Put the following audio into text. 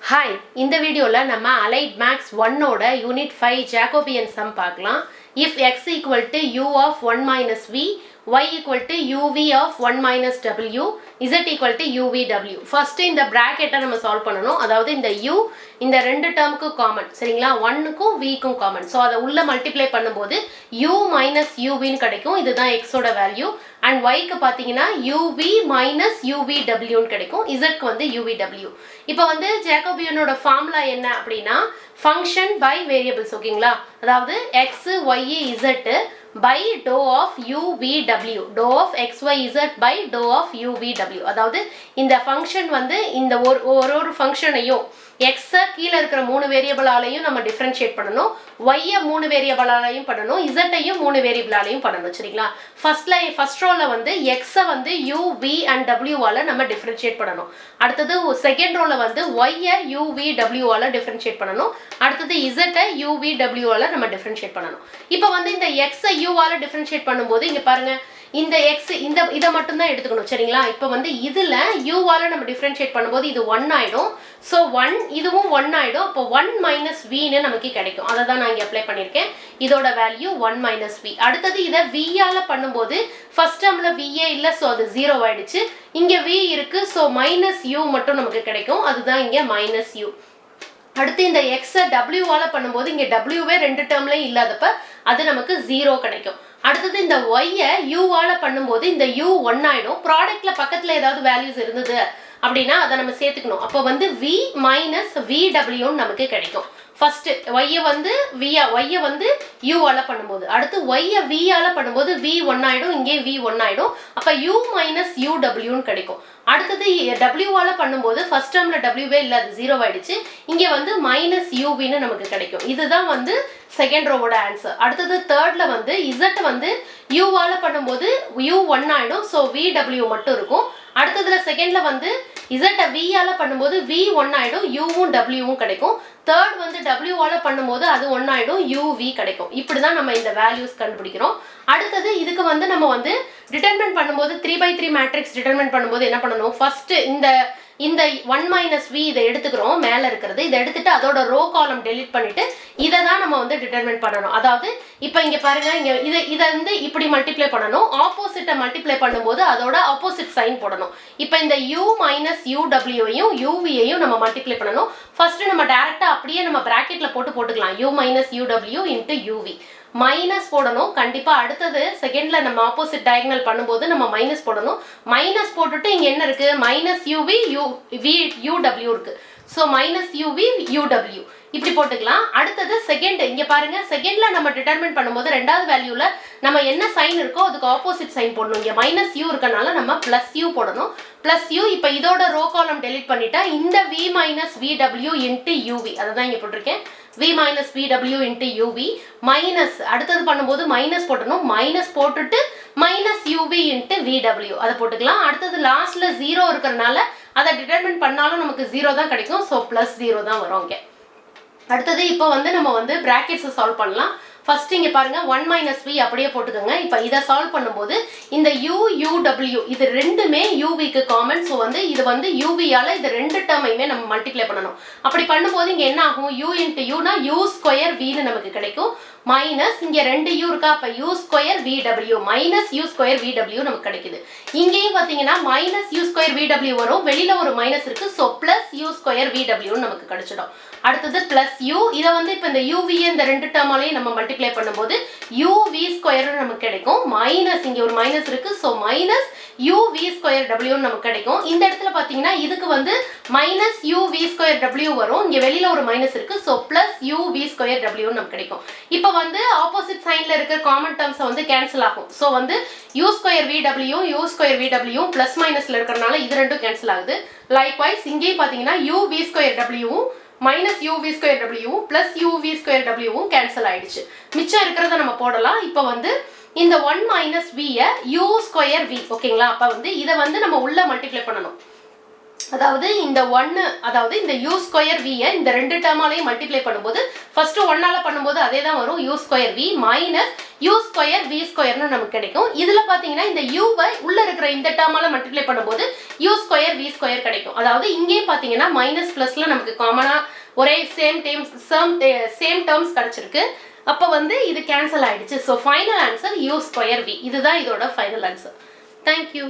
Hi, இந்த வீடியோல நம்ம Allied Max 1 ஓட Unit 5 Jacobian sum பார்க்கலாம். If x equal to u of 1 minus v, y equal to uv of 1 minus w, z equal to uvw. First இந்த bracket நம்ம solve பண்ணனும். அதாவது இந்த u இந்த ரெண்டு டேர்முக்கு காமன். சரிங்களா? 1 க்கும் v க்கும் காமன். சோ அத உள்ள மல்டிப்ளை பண்ணும்போது u minus uv ன்னு கிடைக்கும். இதுதான் x ஓட வேல்யூ. And y க்கு பாத்தீங்கன்னா uv minus uvw ன்னு கிடைக்கும். z க்கு வந்து uvw. இப்போ வந்து ஜேக்கோபியனோட ஃபார்முலா என்ன அப்படினா function by variables ஓகேங்களா? அதாவது x y z by dou of uvw, dou of xyz by dou of uvw. அதாவது இந்த ஃபங்க்ஷன் வந்து இந்த ஒரு ஃபங்க்ஷனையும் x கீழ இருக்கிற மூணு வேரியபிளாலையும் நம்ம டிஃபரன்ஷியேட் பண்ணனும், y மூணு வேரியபிளாலையும் பண்ணனும், z ஐயும் மூணு வேரியபிளாலையும் பண்ணனும். சரிங்களா? ஃபர்ஸ்ட் ரோல வந்து x வந்து u v and w ஆல நம்ம டிஃபரன்ஷியேட் பண்ணனும். அடுத்து செகண்ட் ரோல வந்து y u v w ஆல டிஃபரன்ஷியேட் பண்ணனும். அடுத்து z u v w ஆல நம்ம டிஃபரன்ஷியேட் பண்ணனும். இப்போ வந்து இந்த x u ஆல டிஃபரன்ஷியேட் பண்ணும்போது இங்க பாருங்க இந்த x இத மட்டும் தான் எடுத்துக்கணும். சரிங்களா? இப்போ வந்து இதுல u ஆல நம்ம டிஃபரன்ஷியேட் பண்ணும்போது இது 1 ஆயிடும். சோ 1 இதுவும் 1 ஆயிடும். அப்போ 1 - v ன்னு நமக்கு கிடைக்கும். அத தான் நான் இங்க அப்ளை பண்ணிருக்கேன். இதோட வேல்யூ 1 - v. அடுத்து இத v ஆல பண்ணும்போது ஃபர்ஸ்ட் டேர்ம்ல v இல்ல, சோ அது 0 ஆயிடுச்சு. இங்க v இருக்கு, சோ -u மட்டும் நமக்கு கிடைக்கும். அதுதான் இங்க -u. அடுத்து இந்த x w ஆல பண்ணும்போது இங்க w வே ரெண்டு டேர்ம்லயும் இல்லாதப்ப அது நமக்கு 0 கிடைக்கும். அடுத்து இந்த y u ஆல பண்ணும்போது இந்த u 1 ஆயிடும். ப்ராடக்ட்ல பக்கத்துல ஏதாவது வேல்யூஸ் இருந்தது அப்படினா அத நம்ம சேர்த்துக்கணும். அப்ப வந்து v - vw நமக்கு கிடைக்கும். ஃபர்ஸ்ட் y வந்து u ஆல பண்ணும்போது, அடுத்து y v ஆல பண்ணும்போது v 1 ஆயிடும், இங்கே v 1 ஆயிடும். அப்ப u - uw ன்னு கிடைக்கும். அடுத்து w ஆல பண்ணும்போது ஃபர்ஸ்ட் டேர்ம்ல w வே இல்ல, அது 0 ஆயிடுச்சு. இங்க வந்து -uv ன்னு நமக்கு கிடைக்கும். இதுதான் வந்து செகண்ட் ரோவோட ஆன்சர். அடுத்து தேர்ட்ல வந்து z வந்து u ஆல பண்ணும்போது u 1 ஆயிடும், சோ vw மட்டும் இருக்கும். அடுத்ததுல செகண்ட்ல வந்து z v ஆல பண்ணும்போது v 1 ஆயிடும், u வும் w வும் கிடைக்கும். தேர்ட் வந்து w ஆல பண்ணும்போது அது 1 ஆயிடும், uv கிடைக்கும். இப்படி தான் நம்ம இந்த வேல்யூஸ் கண்டுபிடிக்கிறோம். அடுத்து இதுக்கு வந்து நம்ம வந்து டிட்டர்மினன்ட் பண்ணும்போது 3/3 மேட்ரிக்ஸ் டிட்டர்மினன்ட் பண்ணும்போது என்ன பண்ணனும்? ஃபர்ஸ்ட் இந்த 1 - v இத எடுத்துக்கிறோம், மேல இருக்குது. இத எடுத்துட்டு அதோட ரோ காலம் டெலீட் பண்ணிட்டு இத தான் நம்ம வந்து டிட்டர்மினன்ட் பண்ணனும். அதாவது இப்போ இங்க பாருங்க, இத வந்து இப்படி மல்டிப்ளை பண்ணனும். ஆப்போசிட்ட மல்டிப்ளை பண்ணும்போது அதோட ஆப்போசிட் சைன் போடணும். இப்போ இந்த u - uw ஐயும் uv ஐயும் நம்ம மல்டிப்ளை பண்ணனும். ஃபர்ஸ்ட் நம்ம டைரக்டா அப்படியே நம்ம பிராக்கெட்ல போட்டுக்கலாம். u - uw * uv மைனஸ் போடணும் கண்டிப்பா. அடுத்தது செகண்ட்ல நம்ம ஆப்போசிட் டயகனல் பண்ணும்போது நம்ம மைனஸ் போடணும். மைனஸ் போட்டுட்டு இங்க என்ன இருக்கு? -uv uw இருக்கு. சோ -uv uw இப்படி போட்டுக்கலாம். அடுத்தது செகண்ட் இங்க பாருங்க, செகண்ட்ல நம்ம டிட்டர்மின் பண்ணும்போது ரெண்டாவது வேல்யூல நம்ம என்ன சைன் இருக்கோ அதுக்கு ஆப்போசிட் சைன் போடணும். இங்க -u இருக்கனால நம்ம +u போடணும். +u. இப்போ இதோட ரோ காலம் டெலீட் பண்ணிட்டா இந்த v - vw * uv அதான் இங்க போட்டிருக்கேன். v - vw * uv மைனஸ் அடுத்தது பண்ணும்போது மைனஸ் போடணும். மைனஸ் போட்டுட்டு -uv * vw அத போட்டுக்கலாம். அடுத்தது லாஸ்ட்ல 0 இருக்கறனால அத டிட்டர்மின் பண்ணாலும் நமக்கு 0 தான் கிடைக்கும். சோ +0 தான் வரும் இங்க. அடுத்தது இப்போ வந்து நம்ம வந்து பிராக்கெட்ஸ் சால்வ் பண்ணலாம். ஃபர்ஸ்ட் இங்க பாருங்க 1 - v அப்படியே போட்டுக்கோங்க. இப்போ இத சால்வ் பண்ணும்போது இந்த u uw இது ரெண்டுமே uv க்கு காமன். சோ வந்து இது வந்து uv ஆல இந்த ரெண்டு டேர்மையுமே நம்ம மல்டிப்ளை பண்ணனும். அப்படி பண்ணும்போது இங்க என்ன ஆகும்? u * u னா u ஸ்கொயர் v ன்னு நமக்கு கிடைக்கும். மைனஸ் இங்க 2u இருக்கா, அப்ப u square vw -u square vw நமக்கு கிடைக்குது. இங்கேயும் பாத்தீங்கன்னா -u ஸ்கொயர் vw வரும், வெளியில ஒரு மைனஸ் இருக்கு. சோ +u ஸ்கொயர் vw நமக்கு கிடைச்சிடும். அடுத்தது +u இத வந்து இப்ப இந்த uv இந்த ரெண்டு டேர்மாலயும் நம்ம மல்டிப்ளை பண்ணும்போது uv ஸ்கொயர் நமக்கு கிடைக்கும். மைனஸ் இங்க ஒரு மைனஸ் இருக்கு. சோ -uv ஸ்கொயர் w நமக்கு கிடைக்கும். இந்த இடத்துல பாத்தீங்கன்னா இதுக்கு வந்து -uv ஸ்கொயர் w வரும், இங்க வெளியில ஒரு மைனஸ் இருக்கு. சோ +uv ஸ்கொயர் w நமக்கு கிடைக்கும். இப்போ வந்து ஆப்போசிட் சைன்ல இருக்க காமன் டேர்ம்ஸ் வந்து கேன்சல் ஆகும். சோ வந்து u square vw u square vw plus மைனஸ்ல இருக்கறனால இது ரெண்டும் கேன்சல் ஆகுது. லைக்வைஸ் இங்கேயும் பாத்தீங்கன்னா uv square w -uv square w +uv square w cancel ஆயிடுச்சு. மிச்சம் இருக்குறத நம்ம போடலாம். இப்போ வந்து இந்த 1 - v u ஸ்கொயர் v ஓகேங்களா? அப்ப வந்து இத வந்து நம்ம உள்ள மல்டிப்ளை பண்ணனும். அதாவது இந்த 1 அதாவது இந்த u ஸ்கொயர் v இந்த ரெண்டு டேர்மாலயும் மல்டிப்ளை பண்ணும்போது ஃபர்ஸ்ட் 1 ஆல பண்ணும்போது அதே தான் வரும், u square v u square v ஸ்கொயர்னு நமக்கு கிடைக்கும். இதுல பாத்தீங்கன்னா இந்த u-வை உள்ள இருக்கிற இந்த டேர்மால மல்டிப்ளை பண்ணும்போது u ஸ்கொயர் v ஸ்கொயர் கிடைக்கும். அதாவது இங்கே பாத்தீங்கன்னா மைனஸ் பிளஸ்ல நமக்கு காமனா ஒரே சேம் டேர்ம்ஸ் கிடைச்சிருக்கு. அப்ப வந்து இது கேன்சல் ஆயிடுச்சு. So final answer u square v. இதுதான் இதோட ஃபைனல் ஆன்சர். தேங்க்யூ.